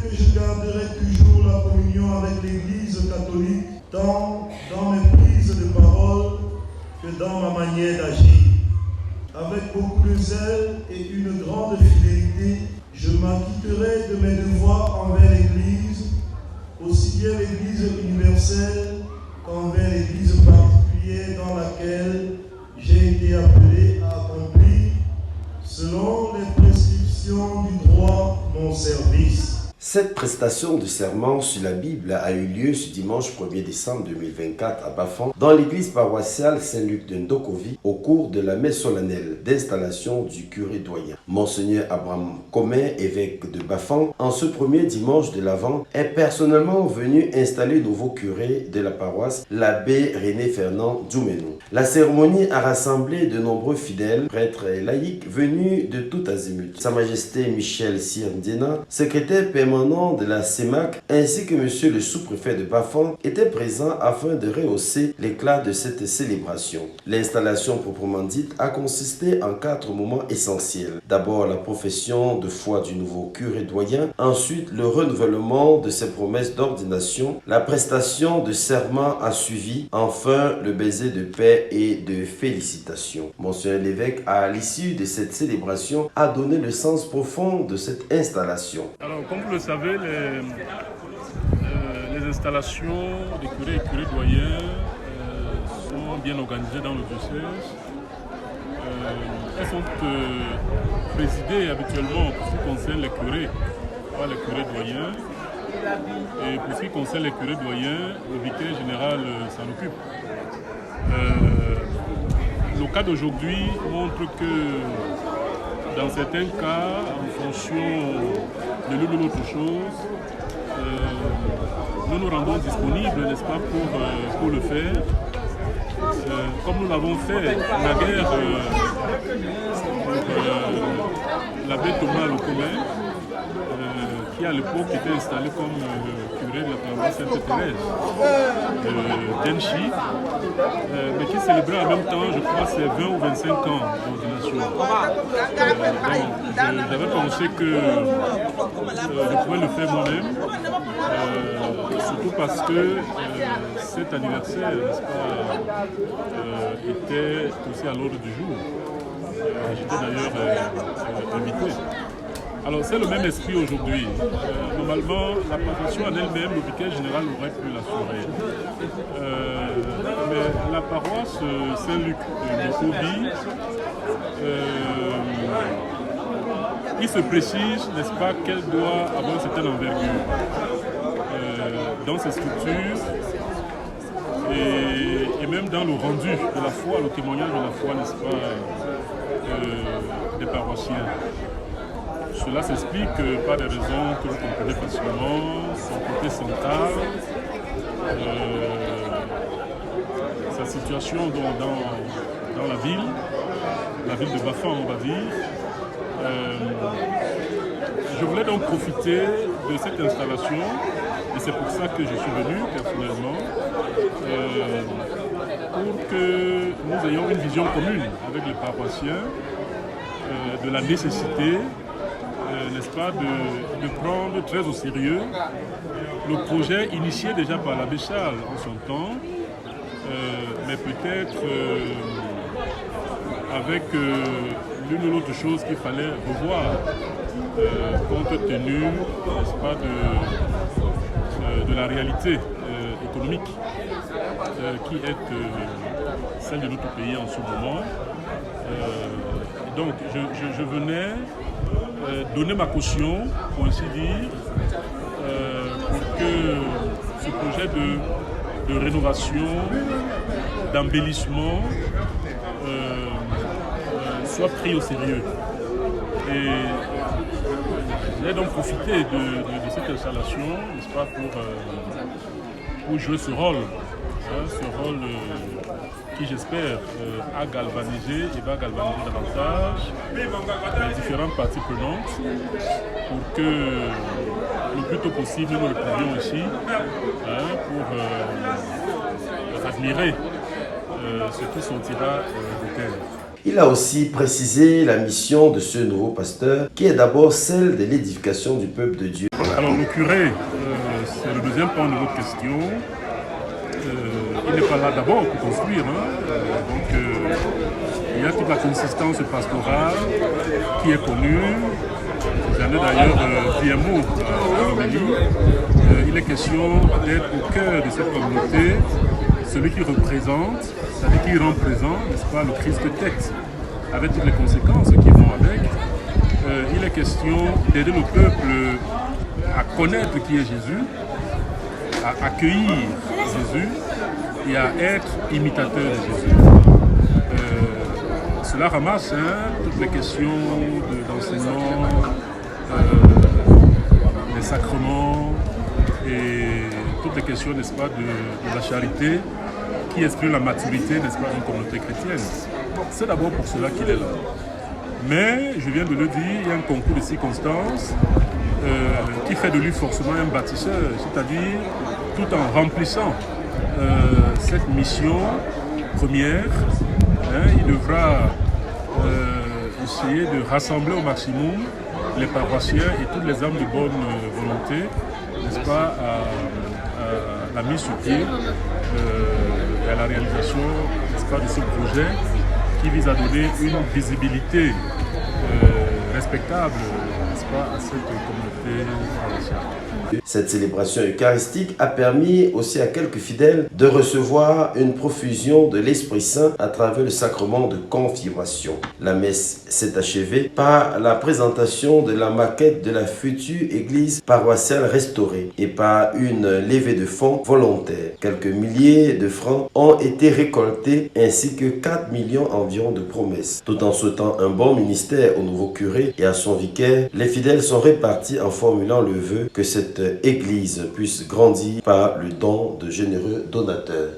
que je garderai toujours la communion avec l'Église catholique, tant dans mes prises de parole que dans ma manière d'agir. Avec beaucoup de zèle et une grande fidélité, je m'acquitterai de mes devoirs envers l'Église, aussi bien l'Église universelle qu'envers l'Église particulière dans laquelle j'ai été appelé à accomplir, selon les prescriptions du droit, mon service. Cette prestation de serment sur la Bible a eu lieu ce dimanche 1er décembre 2024 à Bafang, dans l'église paroissiale Saint-Luc de Ndokovi, au cours de la messe solennelle d'installation du curé doyen. Monseigneur Abraham Comé, évêque de Bafang, en ce premier dimanche de l'Avent, est personnellement venu installer le nouveau curé de la paroisse, l'abbé René Fernand Djoumenou. La cérémonie a rassemblé de nombreux fidèles, prêtres et laïcs venus de tout azimut. Sa Majesté Michel Sirdina, secrétaire permanent de la CEMAC, ainsi que monsieur le sous-préfet de Bafang étaient présents afin de rehausser l'éclat de cette célébration. L'installation proprement dite a consisté en 4 moments essentiels. D'abord la profession de foi du nouveau curé doyen, ensuite le renouvellement de ses promesses d'ordination, la prestation de serment a suivi, enfin le baiser de paix et de félicitations. Monseigneur l'évêque, à l'issue de cette célébration, a donné le sens profond de cette installation. Alors, comme vous le savez, les installations des curés et curés doyens sont bien organisées dans le diocèse. Elles sont présidées habituellement pour ce qui concerne les curés, par les curés doyens. Et pour ce qui concerne les curés doyens, le vicaire général s'en occupe. Le cas d'aujourd'hui montre que dans certains cas, en fonction de l'une ou l'autre chose, nous nous rendons disponibles, n'est-ce pas, pour le faire. Comme nous l'avons fait naguère l'abbé Thomas Le Commun, qui à l'époque était installé comme curé de la paroisse Sainte-Thérèse de Denchi, mais qui célébrait en même temps, je crois, ses 20 ou 25 ans d'ordination. J'avais pensé que je pouvais le faire moi-même, surtout parce que cet anniversaire, n'est-ce pas, était aussi à l'ordre du jour. J'étais d'ailleurs invité. Alors c'est le même esprit aujourd'hui. Normalement, la profession en elle-même, le vicaire général aurait pu l'assurer. Mais la paroisse Saint-Luc de Ndokovi, il se précise, n'est-ce pas, qu'elle doit avoir une certaine envergure dans ses structures et même dans le rendu de la foi, le témoignage de la foi, n'est-ce pas, des paroissiens. Cela s'explique par des raisons que vous comprenez facilement, son côté central, sa situation dans la ville de Bafang, on va dire. Je voulais donc profiter de cette installation, et c'est pour ça que je suis venu personnellement, pour que nous ayons une vision commune avec les paroissiens de la nécessité, n'est-ce pas, de prendre très au sérieux le projet initié déjà par l'abbé Charles en son temps, mais peut-être avec l'une ou l'autre chose qu'il fallait revoir, compte tenu, n'est-ce pas, de la réalité économique qui est celle de notre pays en ce moment. Donc je venais donner ma caution, pour ainsi dire, pour que ce projet de rénovation, d'embellissement soit pris au sérieux. Et j'ai donc profité de cette installation, n'est-ce pas, pour jouer ce rôle, qui, j'espère, a galvanisé et va galvaniser davantage les différentes parties prenantes pour que le plus tôt possible nous le trouvions ici pour admirer ce qui sortira de terre. Il a aussi précisé la mission de ce nouveau pasteur, qui est d'abord celle de l'édification du peuple de Dieu. Alors le curé, c'est le deuxième point de votre question. Il n'est pas là d'abord pour construire. Il y a toute la consistance pastorale qui est connue. J'en ai d'ailleurs dit un mot à l'homélie. Il est question d'être au cœur de cette communauté, celui qui représente, c'est-à-dire qui rend présent, n'est-ce pas, le Christ tête, avec toutes les conséquences qui vont avec. Il est question d'aider le peuple à connaître qui est Jésus, à accueillir Jésus et à être imitateur de Jésus. Cela ramasse toutes les questions d'enseignement, des sacrements et toutes les questions, n'est-ce pas, de la charité qui expriment la maturité, n'est-ce pas, d'une communauté chrétienne. C'est d'abord pour cela qu'il est là. Mais, je viens de le dire, il y a un concours de circonstances qui fait de lui forcément un bâtisseur, c'est-à-dire tout en remplissant cette mission première, il devra essayer de rassembler au maximum les paroissiens et toutes les âmes de bonne volonté, n'est-ce pas, à la mise sur pied et à la réalisation, n'est-ce pas, de ce projet qui vise à donner une visibilité respectable, n'est-ce pas, à cette communauté paroissiale. Cette célébration eucharistique a permis aussi à quelques fidèles de recevoir une profusion de l'Esprit Saint à travers le sacrement de confirmation. La messe s'est achevée par la présentation de la maquette de la future église paroissiale restaurée et par une levée de fonds volontaire. Quelques milliers de francs ont été récoltés ainsi que 4 millions environ de promesses. Tout en souhaitant un bon ministère au nouveau curé et à son vicaire, les fidèles sont répartis en formulant le vœu que cette église puisse grandir par le don de généreux donateurs.